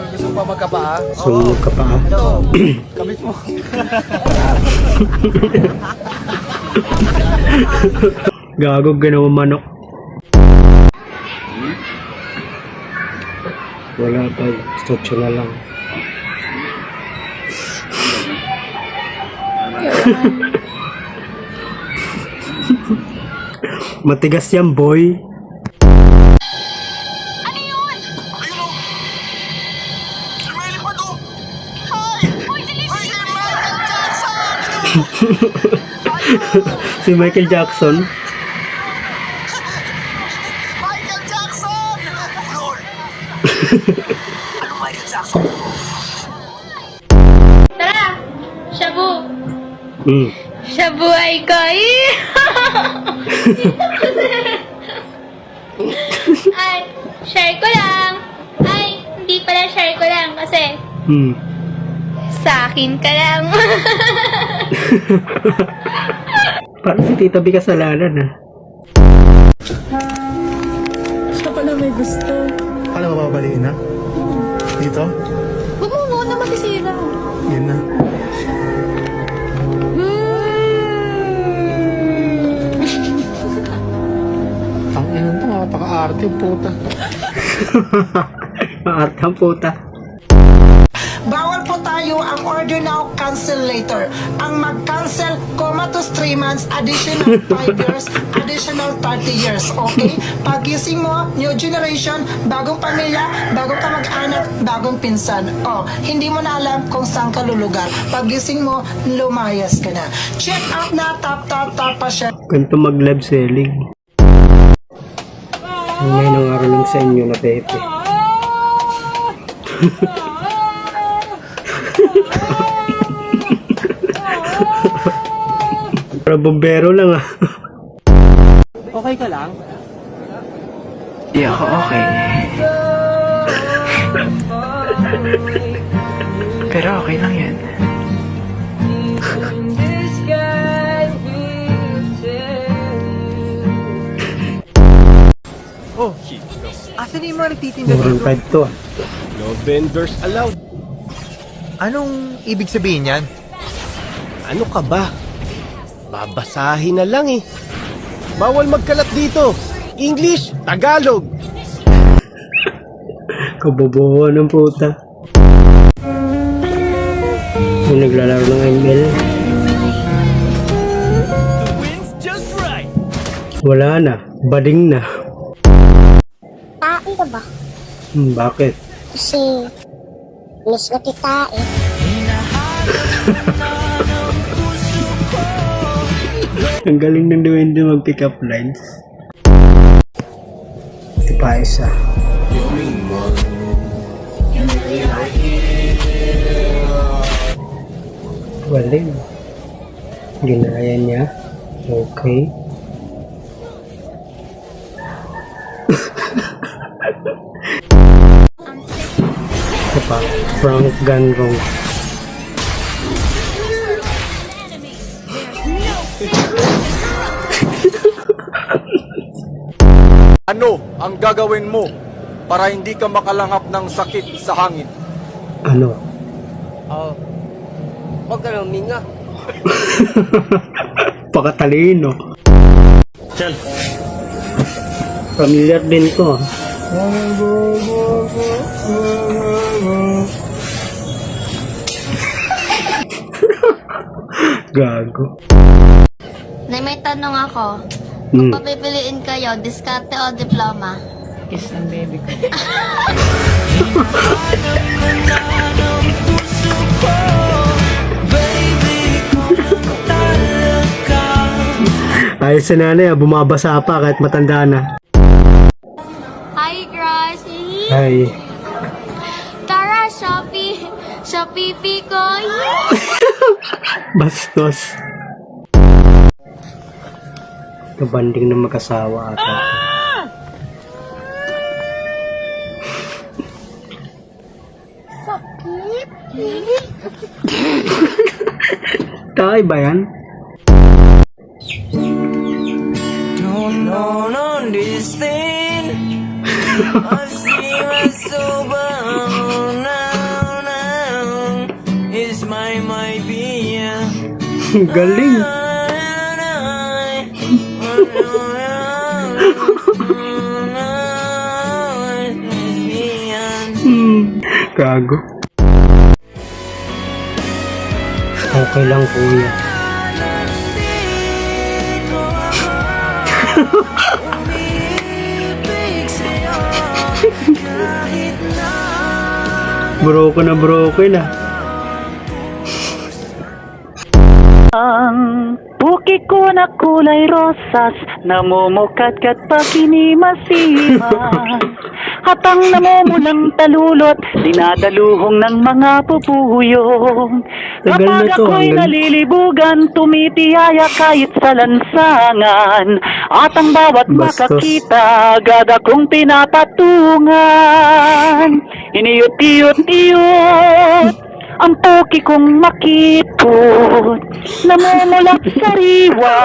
Gusto mo pa magkapaa? Sunog ka pa. Ito, kabit mo. Gagog ginawa manok. Wala pa. Stotcho na lang. Matigas yan, boy. Ano yun? Ayun o! Lumilipad o! Hoy! Hoy, dali! Ay, si Michael Jackson! Si Michael Jackson. Michael Jackson! Lord! Ano Michael Jackson? Tara! Shabu! Hmm. Shabu ay kay! Ay, share ko lang. Ay, hindi pala share ko lang kasi Hmm. sa akin ka lang. Parang si Tita B kasalanan, ha? Siya pala may gusto. Paano mababaliin na? Dito? Huwag mo muna matisira. Yan na. Ang ina to, napaka-arte yung puta. Maarte ang puta. Bawal po tayo ang order now, cancel later. Ang mag-cancel, 2 to 3 months, additional 5 years, additional 30 years, okay? Pagising mo, new generation, bagong pamilya, bagong kamag-anak, bagong pinsan. Oh, hindi mo na alam kung saan ka lulugar. Pagising mo, lumayas ka na. Check out na, tap pa siya. Ganito mag-live selling. May nangaroon lang sa inyo na Pepe. Para bombero lang, ah. Okay ka lang? Di ako okay. Pero okay lang yan. Oh, shit. Asan yung mga nagtitinda Murang dito? 5 to, ah. No vendors allowed. Anong ibig sabihin yan? Ano ka ba? Babasahin na lang eh. Bawal magkalat dito. English, Tagalog. Kabobohan ng puta. Yung naglalaro ng ML. Wala na. Bading na. Tae ka ba? Bakit? Kasi miss ko ti tae. Ang galing ng duwende mag-pick up lines. Ito pa isa. Galing. Ginaya niya. Okay. Ito pa. Frank Ganrong. Ano ang gagawin mo para hindi ka makalanghap ng sakit sa hangin? Ano? Huwag ka nang minga. Pakatalino. Familiar din to. Gago. Na may tanong ako. Hmm. Papipiliin kayo, diskarte o diploma? Kiss ng baby ko. Ayos sa nanay, bumabasa pa kahit matanda na. Hi, Crush! Ay. Tara, Shopee! Shopee ko! Bastos. Kabanding ng mag-asawa ata. Tayo ba yan? No, no, this thing I see my sober Galing. Gago. Okay lang, kuya. Broken na. Ang buki ko na kulay rosas, namumukat-kat pa kinimasima. Hatang namumulang talulot, dinadaluhong ng mga pupuyong. Tagal na Kapag to, ako'y ang galing. nalilibugan, tumitiyaya kahit sa lansangan. At ang bawat Bastos. makakita, agad akong pinapatungan. Iniyot-iyot-iyot, ang puki kong makipot, namumulat sariwa.